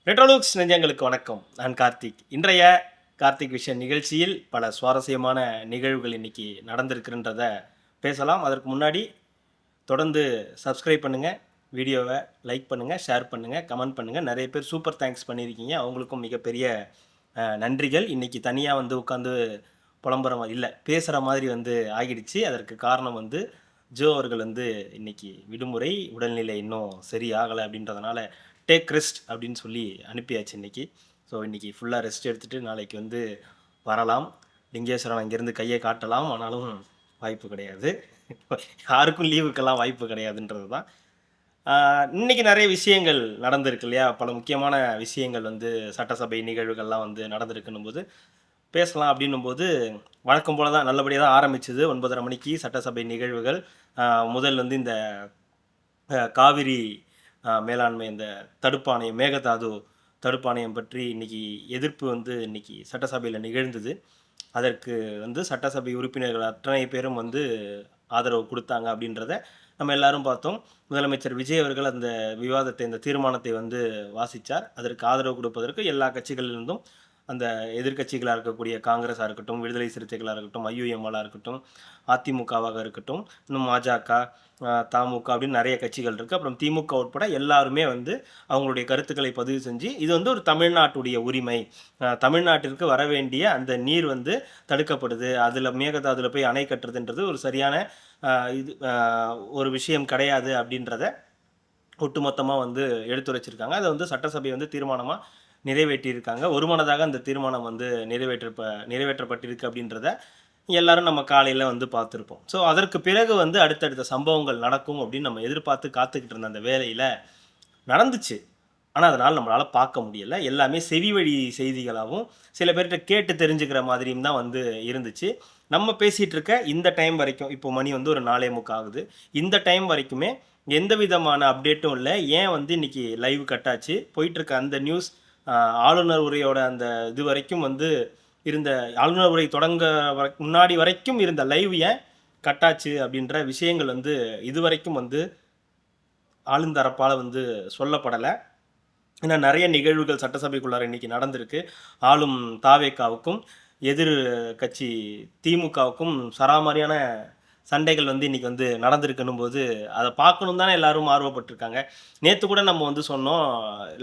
ரெட்ரோலுக்ஸ் நெஞ்சங்களுக்கு வணக்கம். நான் கார்த்திக். இன்றைய கார்த்திக் விஷன் நிகழ்ச்சியில் பல சுவாரஸ்யமான நிகழ்வுகள் இன்னைக்கு நடந்திருக்குன்றத பேசலாம். அதற்கு முன்னாடி தொடர்ந்து சப்ஸ்கிரைப் பண்ணுங்க, வீடியோவை லைக் பண்ணுங்க, ஷேர் பண்ணுங்க, கமெண்ட் பண்ணுங்க. நிறைய பேர் சூப்பர் தேங்க்ஸ் பண்ணியிருக்கீங்க. அவங்களுக்கும் மிகப்பெரிய நன்றிகள். இன்னைக்கு தனியா வந்து உட்காந்து புலம்புற மாரி இல்ல, பேசுற மாதிரி வந்து ஆகிடுச்சு. அதற்கு காரணம் வந்து ஜோ அவர்கள் வந்து இன்னைக்கு விடுமுறை, உடல்நிலை இன்னும் சரியாகல அப்படின்றதுனால டேக் ரெஸ்ட் அப்படின்னு சொல்லி அனுப்பியாச்சு இன்னைக்கு. ஸோ இன்னைக்கு ஃபுல்லா ரெஸ்ட் எடுத்துட்டு நாளைக்கு வந்து வரலாம். லிங்கேஸ்வரன் அங்கேருந்து கையை காட்டலாம். ஆனாலும் வாய்ப்பு கிடையாது. யாருக்கும் லீவுக்கெல்லாம் வாய்ப்பு கிடையாதுன்றது தான். இன்னைக்கு நிறைய விஷயங்கள் நடந்திருக்கு இல்லையா? பல முக்கியமான விஷயங்கள் வந்து சட்டசபை நிகழ்வுகள்லாம் வந்து நடந்திருக்குன்னும்போது, பேசலாம் அப்படின்னும்போது, வழக்கம் போல தான் நல்லபடியா தான் ஆரம்பிச்சது. 9:30 மணிக்கு சட்டசபை நிகழ்வுகள். அ முதல் வந்து இந்த காவிரி மேலாண்மை இந்த தடுப்பாணையம், மேகதாது தடுப்பாணையம் பற்றி இன்னைக்கு எதிர்ப்பு வந்து இன்னைக்கு சட்டசபையில நிகழ்ந்தது. அதற்கு வந்து சட்டசபை உறுப்பினர்கள் அத்தனை பேரும் வந்து ஆதரவு குடுத்தாங்க அப்படின்றத நம்ம எல்லாரும் பார்த்தோம். முதலமைச்சர் விஜய் அவர்கள் அந்த விவாதத்தை, இந்த தீர்மானத்தை வந்து வாசிச்சார். அதற்கு ஆதரவு குடுப்பதற்கு எல்லா கட்சிகளிலிருந்தும் அந்த எதிர்க்கட்சிகளா இருக்கக்கூடிய காங்கிரஸா இருக்கட்டும், விடுதலை சிறுத்தைகளா இருக்கட்டும், ஐயுஎம்எல்லா இருக்கட்டும், அதிமுகவாக இருக்கட்டும், இன்னும் பாஜக, தமுக அப்படின்னு நெறைய கட்சிகள் இருக்கு. அப்புறம் திமுக உட்பட எல்லாருமே வந்து அவங்களுடைய கருத்துக்களை பதிவு செஞ்சு, இது வந்து ஒரு தமிழ்நாட்டுடைய உரிமை. தமிழ்நாட்டிற்கு வரவேண்டிய அந்த நீர் வந்து தடுக்கப்படுது. அதுல மேகதாதுல போய் அணை கட்டுறதுன்றது ஒரு சரியான அ இது ஒரு விஷயம் கிடையாது அப்படின்றத ஒட்டுமொத்தமா வந்து எடுத்துரைச்சிருக்காங்க. அத வந்து சட்டசபை வந்து தீர்மானமா நிறைவேற்றியிருக்காங்க. ஒருமனதாக அந்த தீர்மானம் வந்து நிறைவேற்றப்பட்டிருக்கு அப்படின்றத எல்லாரும் நம்ம காலையில வந்து பார்த்திருப்போம். ஸோ அதற்கு பிறகு வந்து அடுத்தடுத்த சம்பவங்கள் நடக்கும் அப்படின்னு நம்ம எதிர்பார்த்து காத்துக்கிட்டு இருந்த அந்த வேளையில நடந்துச்சு. ஆனா, அதனால நம்மளால பார்க்க முடியல. எல்லாமே செவி வழி செய்திகளாவும், சில பேர்ட்ட கேட்டு தெரிஞ்சுக்கிற மாதிரியும் தான் வந்து இருந்துச்சு. நம்ம பேசிட்டு இருக்க இந்த டைம் வரைக்கும், இப்போ மணி வந்து ஒரு 4:45 ஆகுது. இந்த டைம் வரைக்குமே எந்த விதமான அப்டேட்டும் இல்ல. ஏன் வந்து இன்னைக்கு லைவ் கட் ஆச்சு? போயிட்டு இருக்க அந்த நியூஸ் அ ஆளுநர் உரையோட அந்த இது வரைக்கும் வந்து இருந்த ஆளுநர் உரை தொடங்க முன்னாடி வரைக்கும் இருந்த லைவ் ஏன் கட் ஆச்சு? அப்படின்ற விஷயங்கள் வந்து இதுவரைக்கும் வந்து ஆளுந்தரப்பால வந்து சொல்லப்படல. ஏன்னா நெறைய நிகழ்வுகள் சட்டசபைக்குள்ளார இன்னைக்கு நடந்திருக்கு. ஆளும் தாவேகாவுக்கும், எதிர் கட்சி திமுகவுக்கும் சராமாரியான சண்டைகள் வந்து இன்னைக்கு வந்து நடந்திருக்குன்னும்போது, அத பார்க்கணும்னு தானே எல்லாரும் ஆர்வப்பட்டுருக்காங்க. நேத்து கூட நம்ம வந்து சொன்னோம்,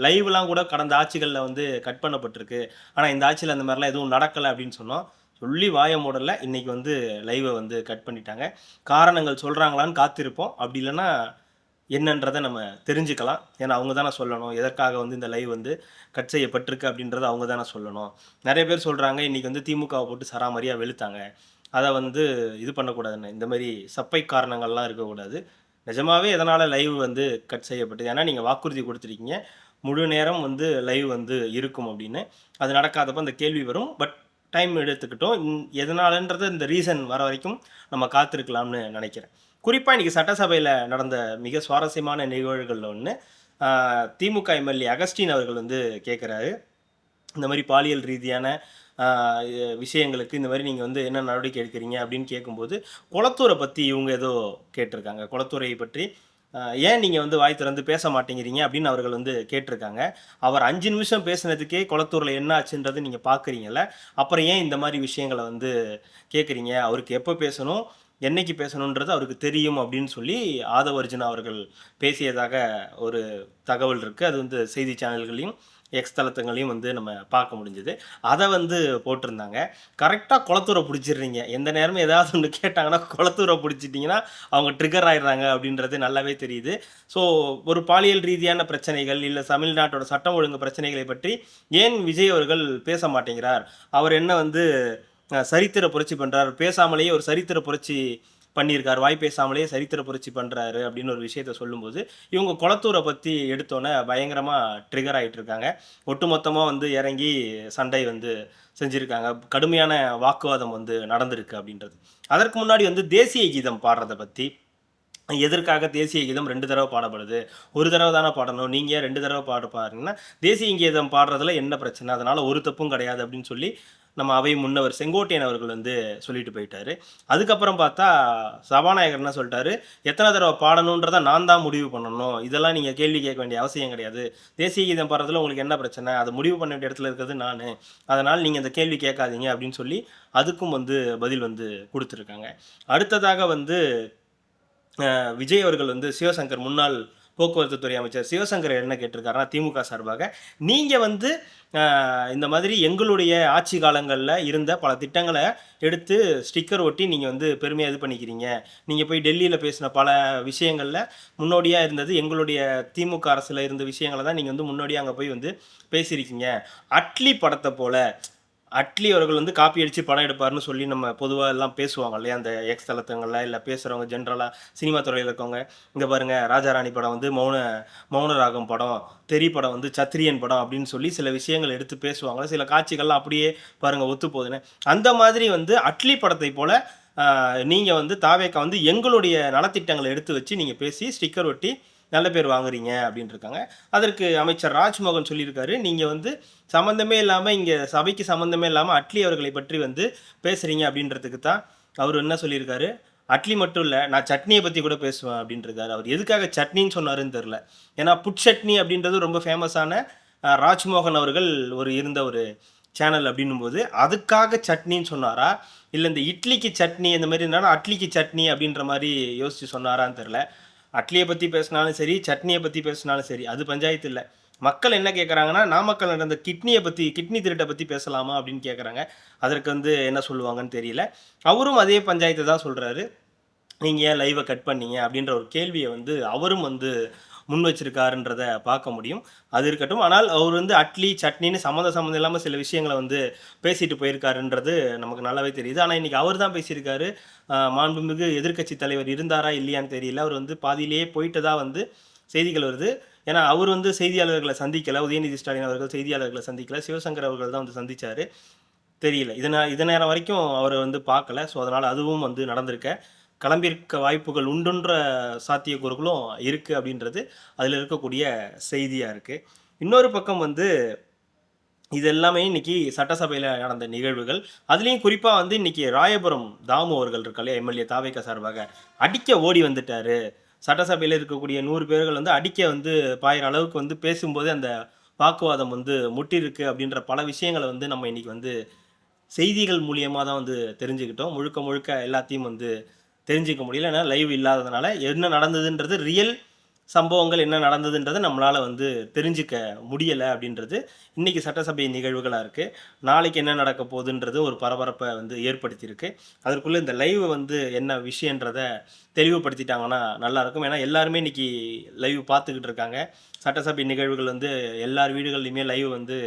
லைவ்லாம் கூட கடந்த ஆட்சிகள்ல வந்து கட் பண்ணப்பட்டிருக்கு. ஆனா இந்த ஆட்சியில அந்த மாரிலாம் எதுவும் நடக்கல அப்படின்னு சொன்னோம். சொல்லி வாய மூடல. இன்னைக்கு வந்து லைவ வந்து கட் பண்ணிட்டாங்க. காரணங்கள் சொல்றாங்களான்னு காத்திருப்போம். அப்படி இல்லன்னா என்னன்றத நம்ம தெரிஞ்சுக்கலாம். ஏன்னா, அவங்க தானே சொல்லணும். எதற்காக வந்து இந்த லைவ் வந்து கட் செய்யப்பட்டிருக்கு அப்படின்றத அவங்க தானே சொல்லணும். நெறைய பேர் சொல்றாங்க, இன்னைக்கு வந்து திமுகவ போட்டு சராமரியா வெளுத்தாங்க. அத வந்து இது பண்ணக்கூடாதுன்னு. இந்த மாரி சப்பை காரணங்கள்லாம் இருக்கக்கூடாது. நிஜமாவே எதனால லைவ் வந்து கட் செய்யப்பட்டது? ஏன்னா, நீங்க வாக்குறுதி குடுத்துருக்கீங்க. முழு நேரம் வந்து லைவ் வந்து இருக்கும் அப்படின்னு. அது நடக்காதப்ப அந்த கேள்வி வரும். பட் டைம் எடுத்துக்கிட்டோம். எதனாலன்றது இந்த ரீசன் வர வரைக்கும் நம்ம காத்திருக்கலாம்னு நெனைக்கிறேன். குறிப்பா இன்னைக்கு சட்டசபையில நடந்த மிக சுவாரஸ்யமான நிகழ்வுகள்ல ஒண்ணு, ஆ திமுக எம்எல்ஏ அகஸ்டின் அவர்கள் வந்து கேட்கிறாரு. இந்த மாரி பாலியல் ரீதியான ஆ விஷயங்களுக்கு இந்த மாரி நீங்க வந்து என்ன நடவடிக்கை எடுக்கிறீங்க அப்படின்னு கேட்கும்போது, குளத்தூர பத்தி இவங்க ஏதோ கேட்டிருக்காங்க. குளத்தூரை பற்றி ஏன் நீங்க வந்து வாய் திறந்து பேச மாட்டேங்கிறீங்க அப்படின்னு அவர்கள் வந்து கேட்டிருக்காங்க. அவர் 5 நிமிஷம் பேசினதுக்கே குளத்தூர்ல என்ன ஆச்சுன்றத நீங்க பார்க்குறீங்கல்ல. அப்புறம் ஏன் இந்த மாரி விஷயங்கள வந்து கேட்குறீங்க? அவருக்கு எப்ப பேசணும்? என்னைக்கு பேசணுன்றது அவருக்கு தெரியும் அப்படின்னு சொல்லி ஆதவ அர்ஜுனா அவர்கள் பேசியதாக ஒரு தகவல் இருக்கு. அது வந்து செய்தி சேனல்கள்லயும், எக்ஸ் தளத்துங்களையும் வந்து நம்ம பார்க்க முடிஞ்சது. அத வந்து போட்டிருந்தாங்க. கரெக்ட்டா குளத்தூர புடிச்சிடுறீங்க. எந்த நேரமும் ஏதாவது ஒண்ணு கேட்டாங்கன்னா, குளத்தூர புடிச்சிட்டீங்கன்னா, அவங்க ட்ரிகர் ஆயிடுறாங்க அப்படின்றது நல்லாவே தெரியுது. ஸோ ஒரு பாலியல் ரீதியான பிரச்சனைகள், இல்ல தமிழ்நாட்டோட சட்டம் ஒழுங்கு பிரச்சனைகளை பற்றி ஏன் விஜய் அவர்கள் பேச மாட்டேங்கிறார்? அவர் என்ன வந்து சரித்திர புரட்சி பண்றாரு. பேசாமலேயே ஒரு சரித்திர புரட்சி பண்ணியிருக்காரு. வாய் பேசாமலேயே சரித்திர புரட்சி பண்றாரு அப்படின்னு ஒரு விஷயத்த சொல்லும்போது, இவங்க குளத்தூர பத்தி எடுத்தோனே பயங்கரமா ட்ரிகர் ஆயிட்டு இருக்காங்க. ஒட்டுமொத்தமா வந்து இறங்கி சண்டை வந்து செஞ்சிருக்காங்க. கடுமையான வாக்குவாதம் வந்து நடந்திருக்கு அப்படின்றது. அதற்கு முன்னாடி வந்து தேசிய கீதம் பாடுறத பத்தி, எதற்காக தேசிய கீதம் 2 தடவ பாடப்படுது? 1 தடவ தான பாடணும். நீங்க ஏன் 2 தடவ பாடுறீங்கன்னா, தேசிய கீதம் பாடுறதுல என்ன பிரச்சனை? அதனால ஒரு தப்பும் கிடையாது அப்படின்னு சொல்லி, நம்ம அவை முன்னவர் செங்கோட்டையன் அவர்கள் வந்து சொல்லிட்டு போயிட்டாரு. அதுக்கப்புறம் பார்த்தா சபாநாயகர் என்ன சொல்லிட்டாரு, எத்தனை தடவை பாடணுன்றத நான் தான் முடிவு பண்ணணும். இதெல்லாம் நீங்க கேள்வி கேட்க வேண்டிய அவசியம் கிடையாது. தேசிய கீதம் பாடுறதுல உங்களுக்கு என்ன பிரச்சனை? அத முடிவு பண்ண வேண்டிய இடத்துல இருக்கிறது நானு. அதனால நீங்க இந்த கேள்வி கேட்காதீங்க அப்படின்னு சொல்லி அதுக்கும் வந்து பதில் வந்து குடுத்துருக்காங்க. அடுத்ததாக வந்து விஜய் அவர்கள் வந்து சிவசங்கர் முன்னாள் போக்குவரத்து துறை அமைச்சர் சிவசங்கர் என்ன கேட்டிருக்காருன்னா திமுக சார்பாக, நீங்க வந்து இந்த மாதிரி எங்களுடைய ஆட்சி காலங்கள்ல இருந்த பல திட்டங்கள எடுத்து ஸ்டிக்கர் ஒட்டி நீங்க வந்து பெருமையா இது பண்ணிக்கிறீங்க. நீங்க போய் டெல்லியில பேசின பல விஷயங்கள்ல முன்னோடியா இருந்தது எங்களுடைய திமுக அரசுல இருந்த விஷயங்கள தான் நீங்க வந்து முன்னோடியா அங்க போய் வந்து பேசியிருக்கீங்க. அட்லி படத்த போல அட்லி அவர்கள் வந்து காப்பி அடிச்சு படம் எடுப்பாருன்னு சொல்லி நம்ம பொதுவா எல்லாம் பேசுவாங்க இல்லையா? அந்த எக்ஸ் தளத்துங்கள்ல இல்ல பேசுறவங்க ஜென்ரலா சினிமா துறையில இருக்கவங்க, இங்க பாருங்க ராஜாராணி படம் வந்து மௌனராகம் படம், தெறி படம் வந்து சத்திரியன் படம் அப்படின்னு சொல்லி சில விஷயங்கள் எடுத்து பேசுவாங்க. சில காட்சிகள்லாம் அப்படியே பாருங்க ஒத்து போகுதுன்னு. அந்த மாதிரி வந்து அட்லி படத்தை போல நீங்க வந்து தாவேக்கா வந்து எங்களுடைய நலத்திட்டங்கள எடுத்து வச்சு நீங்க பேசி ஸ்டிக்கர் ஒட்டி நல்ல பேர் வாங்குறீங்க அப்படின்னு இருக்காங்க. அதற்கு அமைச்சர் ராஜ்மோகன் சொல்லியிருக்காரு, நீங்க வந்து சம்மந்தமே இல்லாம இங்க சபைக்கு சம்மந்தமே இல்லாம அட்லி அவர்களை பற்றி வந்து பேசுறீங்க அப்படின்றதுக்கு தான் அவரு என்ன சொல்லியிருக்காரு, அட்லி மட்டும் இல்ல, நான் சட்னிய பத்தி கூட பேசுவேன் அப்படின்ருக்காரு. அவர் எதுக்காக சட்னின்னு சொன்னாருன்னு தெரியல. ஏன்னா புட் சட்னி அப்படின்றது ரொம்ப ஃபேமஸான ராஜ்மோகன் அவர்கள் இருந்த ஒரு சேனல் அப்படின்னும்போது, அதுக்காக சட்னின்னு சொன்னாரா? இல்ல இந்த இட்லிக்கு சட்னி இந்த மாரி இருந்தாலும் அட்லிக்கு சட்னி அப்படின்ற மாரி யோசிச்சு சொன்னாரான்னு தெரியல. அட்லிய பத்தி பேசினாலும் சரி, சட்னிய பத்தி பேசினாலும் சரி, அது பஞ்சாயத்து இல்ல. மக்கள் என்ன கேட்கறாங்கன்னா, நாமக்கல்ல நடந்த கிட்னி திருட்ட பத்தி பேசலாமா அப்படின்னு கேட்கறாங்க. அதற்கு வந்து என்ன சொல்லுவாங்கன்னு தெரியல. அவரும் அதே பஞ்சாயத்த தான் சொல்றாரு. நீங்க ஏன் லைவ கட் பண்ணீங்க? அப்படின்ற ஒரு கேள்விய வந்து அவரும் வந்து முன் வச்சிருக்காருன்றத பார்க்க முடியும். அது இருக்கட்டும். ஆனால் அவர் வந்து அட்லி, சட்னின்னு சம்மந்தம் இல்லாம சில விஷயங்கள வந்து பேசிட்டு போயிருக்காருன்றது நமக்கு நல்லாவே தெரியுது. ஆனா இன்னைக்கு அவர் தான் பேசியிருக்காரு. மாண்புமிகு எதிர்க்கட்சி தலைவர் இருந்தாரா? இல்லையான்னு தெரியல. அவர் வந்து பாதியிலேயே போயிட்டதா வந்து செய்திகள் வருது. ஏன்னா அவர் வந்து செய்தியாளர்கள சந்திக்கல. உதயநிதி ஸ்டாலின் அவர்கள் செய்தியாளர்கள சந்திக்கல. சிவசங்கர் அவர்கள் தான் வந்து சந்திச்சாரு. தெரியல. இத நேரம் வரைக்கும் அவர வந்து பார்க்கல. ஸோ, அதனால அதுவும் வந்து நடந்திருக்க கிளம்பியிருக்க வாய்ப்புகள் உண்டுன்ற சாத்தியக்கூறுகளும் இருக்கு அப்படின்றது அதில இருக்கக்கூடிய செய்தியா இருக்கு. இன்னொரு பக்கம் வந்து இது எல்லாமே இன்னைக்கு சட்டசபையில நடந்த நிகழ்வுகள். அதிலயும் குறிப்பா வந்து இன்னைக்கு ராயபுரம் தாமு அவர்கள் இருக்காரு எம்எல்ஏ தாவேகா சார்பாக அடிக்க ஓடி வந்துட்டாரு. சட்டசபையில இருக்கக்கூடிய 100 பேர்கள் வந்து அடிக்க வந்து பாயிற அளவுக்கு வந்து பேசும்போது அந்த வாக்குவாதம் வந்து முட்டியிருக்கு அப்படின்ற பல விஷயங்கள வந்து நம்ம இன்னைக்கு வந்து செய்திகள் மூலியமா தான் வந்து தெரிஞ்சுக்கிட்டோம். முழுக்க முழுக்க எல்லாத்தையும் வந்து தெரிஞ்சுக்க முடியல. ஏன்னா லைவ் இல்லாததுனால என்ன நடந்ததுன்றது ரியல் சம்பவங்கள் என்ன நடந்ததுன்றத நம்மளால வந்து தெரிஞ்சுக்க முடியல அப்படின்றது இன்னைக்கு சட்டசபை நிகழ்வுகளா இருக்கு. நாளைக்கு என்ன நடக்க போகுதுன்றது ஒரு பரபரப்ப வந்து ஏற்படுத்தியிருக்கு. அதற்குள்ள இந்த லைவ் வந்து என்ன விஷயன்றத தெளிவுபடுத்திட்டாங்கன்னா நல்லாயிருக்கும். ஏன்னா எல்லாருமே இன்னைக்கு லைவ் பார்த்துக்கிட்டு இருக்காங்க. சட்டசபை நிகழ்வுகள் வந்து எல்லார் வீடுகள்லயுமே லைவ் வந்து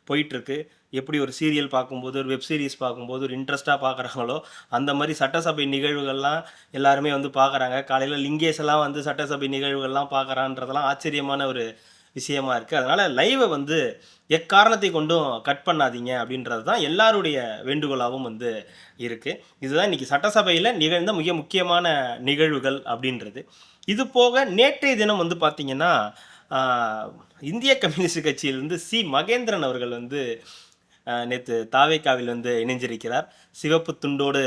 போயிட்டுருக்கு. எப்படி ஒரு சீரியல் பார்க்கும்போது, ஒரு வெப் சீரிஸ் பார்க்கும்போது ஒரு இன்ட்ரெஸ்ட்டா பார்க்குறாங்களோ, அந்த மாரி சட்டசபை நிகழ்வுகள்லாம் எல்லாருமே வந்து பார்க்குறாங்க. காலையில லிங்கேஷ் எல்லாம் வந்து சட்டசபை நிகழ்வுகள்லாம் பார்க்குறான்றதெல்லாம் ஆச்சரியமான ஒரு விஷயமா இருக்கு. அதனால லைவ வந்து எக்காரணத்தை கொண்டும் கட் பண்ணாதீங்க அப்படின்றது தான் எல்லாருடைய வேண்டுகோளாவும் வந்து இருக்கு. இதுதான் இன்னைக்கு சட்டசபையில நிகழ்ந்த மிக முக்கியமான நிகழ்வுகள் அப்படின்றது. இது போக நேற்றைய தினம் வந்து பார்த்தீங்கன்னா, ஆ இந்திய கம்யூனிஸ்ட் கட்சியிலிருந்து மகேந்திரன் அவர்கள் வந்து நேத்து தாவேக்காவில் வந்து இணைஞ்சிருக்கிறார். சிவப்பு துண்டோடு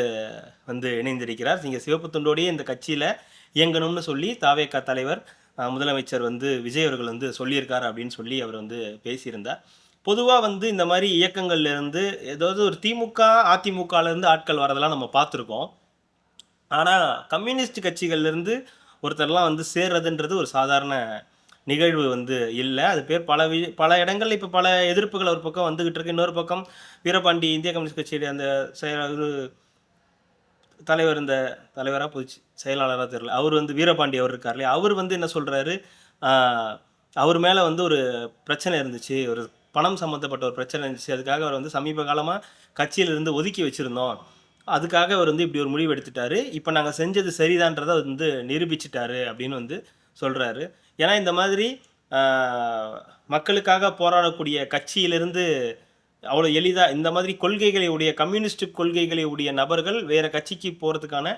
வந்து இணைந்திருக்கிறார். நீங்க சிவப்பு துண்டோடையே இந்த கட்சியில இயங்கணும்னு சொல்லி தாவேக்கா தலைவர் முதலமைச்சர் வந்து விஜய் அவர்கள் வந்து சொல்லியிருக்காரு அப்படின்னு சொல்லி அவர் வந்து பேசியிருந்தார். பொதுவா வந்து இந்த மாரி இயக்கங்கள்ல இருந்து ஏதாவது ஒரு திமுக, அதிமுகல இருந்து ஆட்கள் வரதெல்லாம் நம்ம பார்த்துருக்கோம். ஆனா கம்யூனிஸ்ட் கட்சிகள்ல இருந்து ஒருத்தர்லாம் வந்து சேர்றதுன்றது ஒரு சாதாரண நிகழ்வு வந்து இல்ல. அது பேர் பல இடங்கள்ல இப்ப பல எதிர்ப்புகள் ஒரு பக்கம் வந்துகிட்டு இருக்கு. இன்னொரு பக்கம் வீரபாண்டி இந்திய கம்யூனிஸ்ட் கட்சியுடைய அந்த தலைவர் இந்த தலைவரா செயலாளரா தெரியல. அவரு வந்து வீரபாண்டி அவர் இருக்கார் இல்லையா? அவரு வந்து என்ன சொல்றாரு, ஆ அவர் மேல வந்து ஒரு பிரச்சனை இருந்துச்சு. ஒரு பணம் சம்மந்தப்பட்ட ஒரு பிரச்சனை இருந்துச்சு. அதுக்காக அவர் வந்து சமீப காலமா கட்சியிலிருந்து ஒதுக்கி வச்சிருந்தோம். அதுக்காக அவர் வந்து இப்படி ஒரு முடிவு எடுத்துட்டாரு. இப்ப நாங்க செஞ்சது சரிதான்றத வந்து நிரூபிச்சுட்டாரு அப்படின்னு வந்து சொல்றாரு. ஏன்னா இந்த மாதிரி ஆ மக்களுக்காக போராடக்கூடிய கட்சியிலிருந்து அவ்வளோ எளிதா இந்த மாதிரி கொள்கைகளை உடைய கம்யூனிஸ்ட் கொள்கைகளை உடைய நபர்கள் வேற கட்சிக்கு போறதுக்கான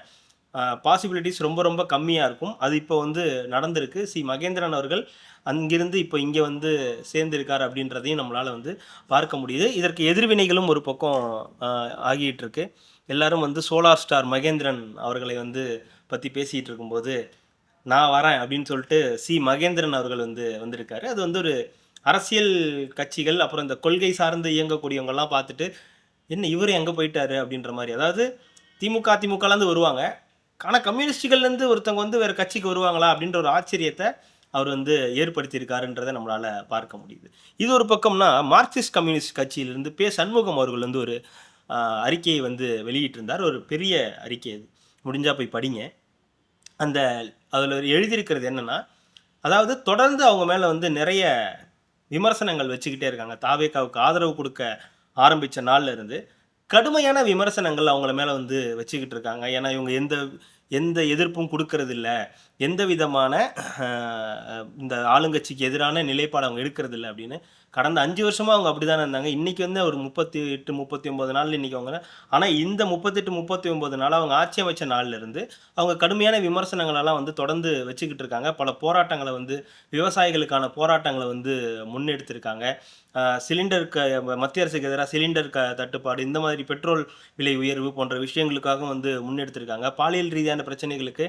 பாசிபிலிட்டிஸ் ரொம்ப ரொம்ப கம்மியாக இருக்கும். அது இப்போ வந்து நடந்திருக்கு. மகேந்திரன் அவர்கள் அங்கிருந்து இப்போ இங்கே வந்து சேர்ந்திருக்கார் அப்படின்றதையும் நம்மளால் வந்து பார்க்க முடியுது. இதற்கு எதிர்வினைகளும் ஒரு பக்கம் ஆகிட்டு இருக்கு. எல்லாரும் வந்து சோலார் ஸ்டார் மகேந்திரன் அவர்களை வந்து பற்றி பேசிகிட்டு இருக்கும்போது நான் வரேன் அப்படின்னு சொல்லிட்டு மகேந்திரன் அவர்கள் வந்து வந்திருக்காரு. அது வந்து ஒரு அரசியல் கட்சிகள் அப்புறம் இந்த கொள்கை சார்ந்து இயங்கக்கூடியவங்கெல்லாம் பார்த்துட்டு என்ன இவர் எங்கே போயிட்டாரு அப்படின்ற மாதிரி. அதாவது அதிமுகலேருந்து வருவாங்க, ஆனால் கம்யூனிஸ்டுகள்லேருந்து ஒருத்தவங்க வந்து வேறு கட்சிக்கு வருவாங்களா அப்படின்ற ஒரு ஆச்சரியத்தை அவர் வந்து ஏற்படுத்தியிருக்காருன்றதை நம்மளால் பார்க்க முடியுது. இது ஒரு பக்கம்னா மார்க்சிஸ்ட் கம்யூனிஸ்ட் கட்சியிலிருந்து சண்முகம் அவர்கள் வந்து ஒரு அறிக்கையை வந்து வெளியிட்டிருந்தார். ஒரு பெரிய அறிக்கை, அது முடிஞ்சால் போய் படிங்க. அந்த அதில் எழுதியிருக்கிறது என்னென்னா, அதாவது தொடர்ந்து அவங்க மேலே வந்து நிறைய விமர்சனங்கள் வச்சுக்கிட்டே இருக்காங்க. தாவேகாவுக்கு ஆதரவு கொடுக்க ஆரம்பித்த நாளில் இருந்து கடுமையான விமர்சனங்கள் அவங்கள மேலே வந்து வச்சுக்கிட்டு இருக்காங்க. ஏன்னா இவங்க எந்த எந்த எதிர்ப்பும் கொடுக்கறதில்ல, எந்த விதமான இந்த ஆளுங்கட்சிக்கு எதிரான நிலைப்பாடு அவங்க எடுக்கிறதில்ல அப்படின்னு கடந்த 5 வருஷமாக அவங்க அப்படி தானே இருந்தாங்க. இன்றைக்கி வந்து ஒரு 38 39 நாள் இன்றைக்கி அவங்க. ஆனால் இந்த 38 39 நாள் அவங்க ஆட்சி அமைச்ச நாள்லேருந்து அவங்க கடுமையான விமர்சனங்களெல்லாம் வந்து தொடர்ந்து வச்சுக்கிட்டு இருக்காங்க. பல போராட்டங்களை வந்து விவசாயிகளுக்கான போராட்டங்களை வந்து முன்னெடுத்திருக்காங்க. சிலிண்டருக்கு மத்திய அரசுக்கு எதிராக சிலிண்டர் தட்டுப்பாடு, இந்த மாதிரி பெட்ரோல் விலை உயர்வு போன்ற விஷயங்களுக்காக வந்து முன்னெடுத்திருக்காங்க. பாலியல் ரீதியான பிரச்சனைகளுக்கு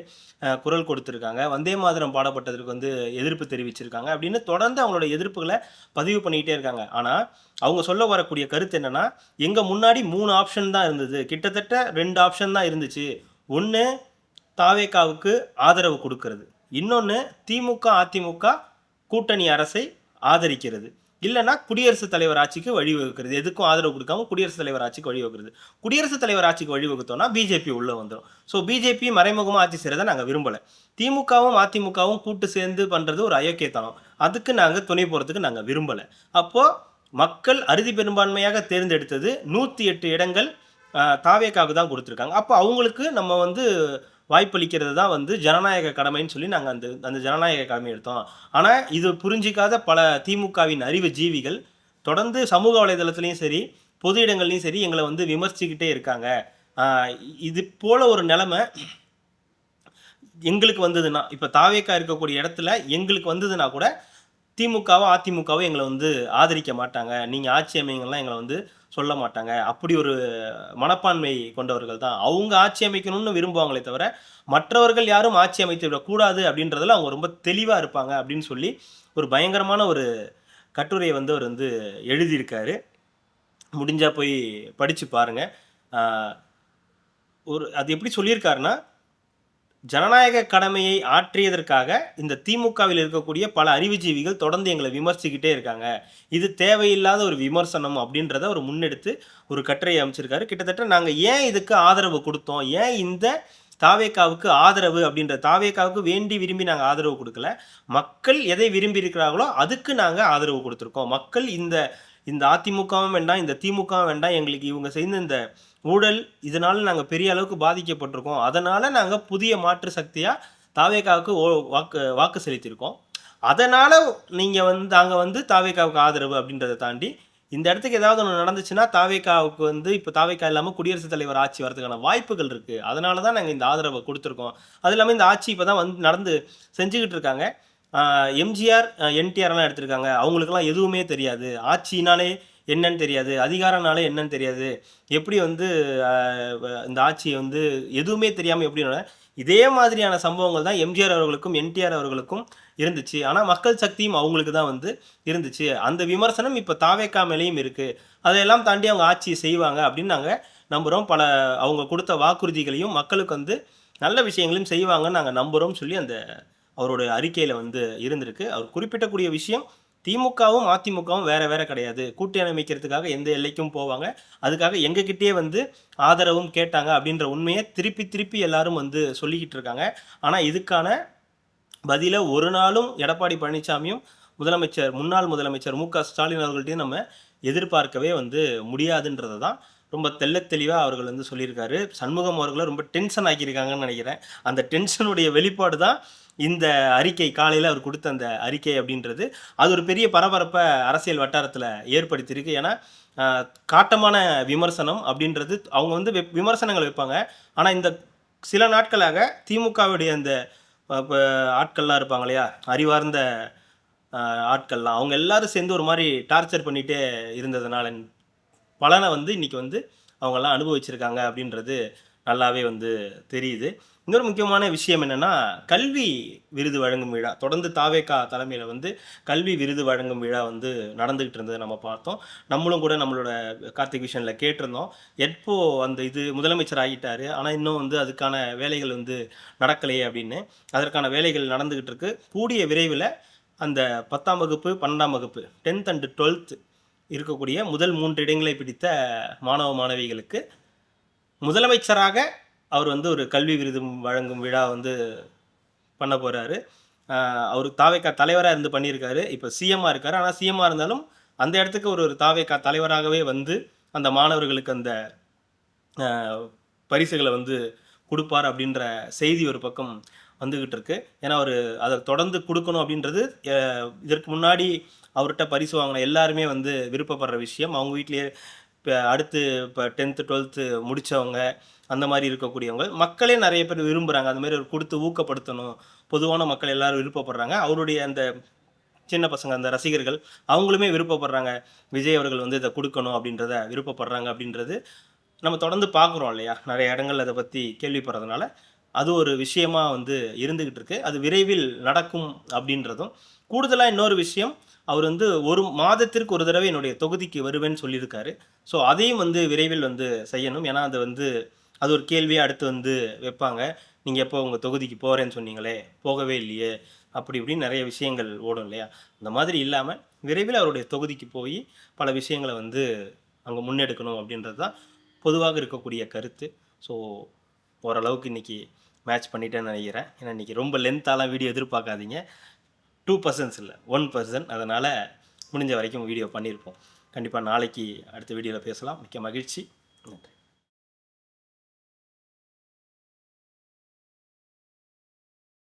குரல் கொடுத்துருக்காங்க. வந்தே மாதரம் பாடப்பட்டதற்கு வந்து எதிர்ப்பு தெரிவிச்சிருக்காங்க. அப்படின்னு தொடர்ந்து அவங்களோட எதிர்ப்புகளை பதிவு பண்ணிக்கிட்டே இருக்காங்க. ஆனால் அவங்க சொல்ல வரக்கூடிய கருத்து என்னன்னா, எங்கள் முன்னாடி 3 ஆப்ஷன் தான் இருந்தது, கிட்டத்தட்ட 2 ஆப்ஷன் தான் இருந்துச்சு. ஒன்று தாவேகாவுக்கு ஆதரவு கொடுக்கறது, இன்னொன்று திமுக அதிமுக கூட்டணி அரசை ஆதரிக்கிறது, இல்லைன்னா குடியரசுத் தலைவர் ஆட்சிக்கு வழிவகுக்கிறது. எதுக்கும் ஆதரவு கொடுக்காம குடியரசுத் தலைவர் ஆட்சிக்கு வழிவகுக்கிறது. குடியரசுத் தலைவர் ஆட்சிக்கு வழிவகுத்தோம்னா பிஜேபி உள்ளே வந்துடும். ஸோ பிஜேபி மறைமுகமாக ஆட்சி செய்கிறத நாங்கள் விரும்பலை. திமுகவும் அதிமுகவும் கூட்டு சேர்ந்து பண்ணுறது ஒரு அயோக்கியத்தனம். அதுக்கு நாங்கள் துணை போகிறதுக்கு நாங்கள் விரும்பலை. அப்போது மக்கள் அறுதி பெரும்பான்மையாக தேர்ந்தெடுத்தது 108 இடங்கள் தாவேகாவுக்கு தான் கொடுத்துருக்காங்க. அப்போ அவங்களுக்கு நம்ம வந்து வாய்ப்பளிக்கிறது தான் வந்து ஜனநாயக கடமைன்னு சொல்லி நாங்கள் அந்த ஜனநாயக கடமை எடுத்தோம். ஆனால் இது புரிஞ்சிக்காத பல திமுகவின் அறிவு ஜீவிகள் தொடர்ந்து சமூக வலைதளத்துலேயும் சரி, பொது இடங்கள்லையும் சரி எங்களை வந்து விமர்சிக்கிட்டே இருக்காங்க. இது போல் ஒரு நிலைமை எங்களுக்கு வந்ததுன்னா, இப்போ தாவேக்கா இருக்கக்கூடிய இடத்துல எங்களுக்கு வந்ததுன்னா கூட திமுகவோ அதிமுகவோ எங்களை வந்து ஆதரிக்க மாட்டாங்க, நீங்கள் ஆட்சி அமைங்கள்லாம் எங்களை வந்து சொல்ல மாட்டாங்க. அப்படி ஒரு மனப்பான்மை கொண்டவர்கள் தான் அவங்க ஆட்சி அமைக்கணும்னு விரும்புவாங்களே தவிர மற்றவர்கள் யாரும் ஆட்சி அமைத்து விடக்கூடாது அப்படின்றதுல அவங்க ரொம்ப தெளிவாக இருப்பாங்க அப்படின்னு சொல்லி ஒரு பயங்கரமான ஒரு கட்டுரையை வந்து அவர் வந்து எழுதியிருக்காரு. முடிஞ்சால் போய் படித்து பாருங்கள். அது எப்படி சொல்லியிருக்காருன்னா, ஜனநாயக கடமையை ஆற்றியதற்காக இந்த திமுகவில் இருக்கக்கூடிய பல அறிவுஜீவிகள் தொடர்ந்து எங்களை விமர்சிக்கிட்டே இருக்காங்க, இது தேவையில்லாத ஒரு விமர்சனம் அப்படின்றத ஒரு முன்னெடுத்து ஒரு கட்டுரையை அமைச்சிருக்காரு. கிட்டத்தட்ட நாங்கள் ஏன் இதுக்கு ஆதரவு கொடுத்தோம், ஏன் இந்த தாவேகாவுக்கு ஆதரவு அப்படின்ற, தாவேகாவுக்கு வேண்டி விரும்பி நாங்கள் ஆதரவு கொடுக்கல, மக்கள் எதை விரும்பி இருக்கிறார்களோ அதுக்கு நாங்கள் ஆதரவு கொடுத்துருக்கோம். மக்கள் இந்த அதிமுகவும் வேண்டாம், இந்த திமுகவும் வேண்டாம், எங்களுக்கு இவங்க செய்த இந்த ஊழல் இதனால் நாங்கள் பெரிய அளவுக்கு பாதிக்கப்பட்டிருக்கோம், அதனால் நாங்கள் புதிய மாற்று சக்தியாக தாவேகாவுக்கு வாக்கு செலுத்தியிருக்கோம். அதனால் நீங்கள் வந்து நாங்கள் வந்து தாவேகாவுக்கு ஆதரவு அப்படின்றத தாண்டி இந்த இடத்துக்கு ஏதாவது ஒன்று நடந்துச்சுன்னா தாவேகாவுக்கு வந்து இப்போ தாவேகா இல்லாமல் குடியரசுத் தலைவர் ஆட்சி வரதுக்கான வாய்ப்புகள் இருக்குது, அதனால தான் நாங்கள் இந்த ஆதரவை கொடுத்துருக்கோம். அது இல்லாமல் இந்த ஆட்சி இப்போ தான் வந்து நடந்து செஞ்சுக்கிட்டு இருக்காங்க. எம்ஜிஆர் என்டிஆர்லாம் எடுத்திருக்காங்க, அவங்களுக்கெல்லாம் எதுவுமே தெரியாது, ஆட்சினாலே என்னன்னு தெரியாது, அதிகாரனாலே என்னன்னு தெரியாது, எப்படி வந்து இந்த ஆட்சியை வந்து எதுவுமே தெரியாமல் எப்படி. இதே மாதிரியான சம்பவங்கள் தான் எம்ஜிஆர் அவர்களுக்கும் என்டிஆர் அவர்களுக்கும் இருந்துச்சு. ஆனால் மக்கள் சக்தியும் அவங்களுக்கு தான் வந்து இருந்துச்சு. அந்த விமர்சனம் இப்போ தாவேகா மேலேயும் இருக்குது. அதையெல்லாம் தாண்டி அவங்க ஆட்சியை செய்வாங்க அப்படின்னு நாங்கள் நம்புகிறோம். பல அவங்க கொடுத்த வாக்குறுதிகளையும் மக்களுக்கு வந்து நல்ல விஷயங்களையும் செய்வாங்கன்னு நாங்கள் நம்புகிறோம்னு சொல்லி அந்த அவரோட அறிக்கையில் வந்து இருந்திருக்கு. அவர் குறிப்பிட்டக்கூடிய விஷயம், திமுகவும் அதிமுகவும் வேற வேற கிடையாது, கூட்டணி அமைக்கிறதுக்காக எந்த எல்லைக்கும் போவாங்க, அதுக்காக எங்ககிட்டயே வந்து ஆதரவும் கேட்டாங்க அப்படின்ற உண்மையை திருப்பி திருப்பி எல்லாரும் வந்து சொல்லிக்கிட்டு இருக்காங்க. ஆனால் இதுக்கான பதில ஒரு நாளும் எடப்பாடி பழனிசாமியும் முன்னாள் முதலமைச்சர் மு க ஸ்டாலின் அவர்கள்ட்டையும் நம்ம எதிர்பார்க்கவே வந்து முடியாதுன்றதை தான் ரொம்ப தெளிவாக அவர்கள் வந்து சொல்லியிருக்காரு. சண்முகம் அவர்களை ரொம்ப டென்ஷன் ஆக்கியிருக்காங்கன்னு நினைக்கிறேன். அந்த டென்ஷனுடைய வெளிப்பாடு தான் இந்த அறிக்கை, காலையில் அவர் கொடுத்த அந்த அறிக்கை அப்படின்றது. அது ஒரு பெரிய பரபரப்பை அரசியல் வட்டாரத்தில் ஏற்படுத்தியிருக்கு. ஏன்னா காட்டமான விமர்சனம் அப்படின்றது அவங்க வந்து விமர்சனங்கள் வைப்பாங்க. ஆனால் இந்த சில நாட்களாக திமுகவுடைய அந்த இப்போ ஆட்கள்லாம் இருப்பாங்க இல்லையா, அறிவார்ந்த ஆட்கள்லாம் அவங்க எல்லாரும் சேர்ந்து ஒரு மாதிரி டார்ச்சர் பண்ணிகிட்டே இருந்ததுனால பலனை வந்து இன்னைக்கு வந்து அவங்கெல்லாம் அனுபவிச்சிருக்காங்க அப்படின்றது நல்லாவே வந்து தெரியுது. இன்னொரு முக்கியமான விஷயம் என்னன்னா, கல்வி விருது வழங்கும் விழா தொடர்ந்து தாவேகா தலைமையில வந்து கல்வி விருது வழங்கும் விழா வந்து நடந்துகிட்டு இருந்ததை நம்ம பார்த்தோம். நம்மளும் கூட நம்மளோட கார்த்திக் விஷன்ல கேட்டிருந்தோம். எப்போ அந்த இது முதலமைச்சர் ஆகிட்டாரு, ஆனா இன்னும் வந்து அதுக்கான வேலைகள் வந்து நடக்கலையே அப்படின்னு. அதற்கான வேலைகள் நடந்துகிட்டு இருக்கு. கூடிய விரைவில் அந்த 10ஆம் வகுப்பு, 12ஆம் வகுப்பு 10th அண்ட் 12th இருக்கக்கூடிய முதல் 3 இடங்களை பிடித்த மாணவ மாணவிகளுக்கு முதலமைச்சராக அவர் வந்து ஒரு கல்வி விருது வழங்கும் விழா வந்து பண்ண போறாரு. அவரு தாவேகா தலைவரா இருந்து பண்ணியிருக்காரு. இப்ப சிஎம்மா இருக்காரு. ஆனா சிஎம்மா இருந்தாலும் அந்த இடத்துக்கு ஒரு தாவேகா தலைவராகவே வந்து அந்த மாணவர்களுக்கு அந்த அ பரிசுகள வந்து குடுப்பார் அப்படின்ற செய்தி ஒரு பக்கம் வந்துகிட்டு இருக்கு. ஏன்னா அவரு அத தொடர்ந்து குடுக்கணும் அப்படின்றது அ இதற்கு முன்னாடி அவர்ட்ட பரிசு வாங்குன எல்லாருமே வந்து விருப்பப்படுற விஷயம். அவங்க வீட்லயே அடுத்து இப்ப 10th, 12th முடிச்சவங்க, அந்த மாரி இருக்கக்கூடியவங்க. மக்களே நெறைய பேர் விரும்புறாங்க. அந்த மாரி ஒரு குடுத்து ஊக்கப்படுத்தணும். பொதுவான மக்கள் எல்லாரும் விருப்பப்படுறாங்க. அவருடைய அந்த சின்ன பசங்க, அந்த ரசிகர்கள் அவங்களுமே விருப்பப்படுறாங்க. விஜய் அவர்கள் வந்து இத குடுக்கணும் அப்படின்றத விருப்பப்படுறாங்க அப்படின்றது நம்ம தொடர்ந்து பார்க்குறோம் இல்லையா? நெறைய இடங்கள்ல அத பத்தி கேள்விப்படுறதுனால, அது ஒரு விஷயமா வந்து இருந்துகிட்டு இருக்கு. அது விரைவில் நடக்கும் அப்படின்றதும், கூடுதலா இன்னொரு விஷயம், அவர் வந்து 1 மாதத்திற்கு ஒரு தடவை என்னுடைய தொகுதிக்கு வருவேன்னு சொல்லியிருக்காரு. ஸோ அதையும் வந்து விரைவில் வந்து செய்யணும். ஏன்னா, அது வந்து அது ஒரு கேள்வியா அடுத்து வந்து வைப்பாங்க. "நீங்க எப்போ உங்க தொகுதிக்கு போறேன்னு சொன்னீங்களே, போகவே இல்லையே?" அப்படி இப்படின்னு நெறைய விஷயங்கள் ஓடும் இல்லையா? அந்த மாதிரி இல்லாம, விரைவில் அவருடைய தொகுதிக்கு போயி, பல விஷயங்கள வந்து அங்க முன்னெடுக்கணும் அப்படின்றது தான் பொதுவாக இருக்கக்கூடிய கருத்து. ஸோ ஓரளவுக்கு இன்னைக்கு மேட்ச் பண்ணிட்டேன்னு நெனைக்கிறேன். ஏன்னா இன்னைக்கு ரொம்ப லென்த்தாலாம் வீடியோ எதிர்பார்க்காதீங்க. 2 பெர்சன்ஸ் இல்ல. 1 பெர்சன். அதனால முடிஞ்ச வரைக்கும் வீடியோ பண்ணியிருப்போம். கண்டிப்பா நாளைக்கு அடுத்த வீடியோல பேசலாம். மிக்க மகிழ்ச்சி. நன்றி.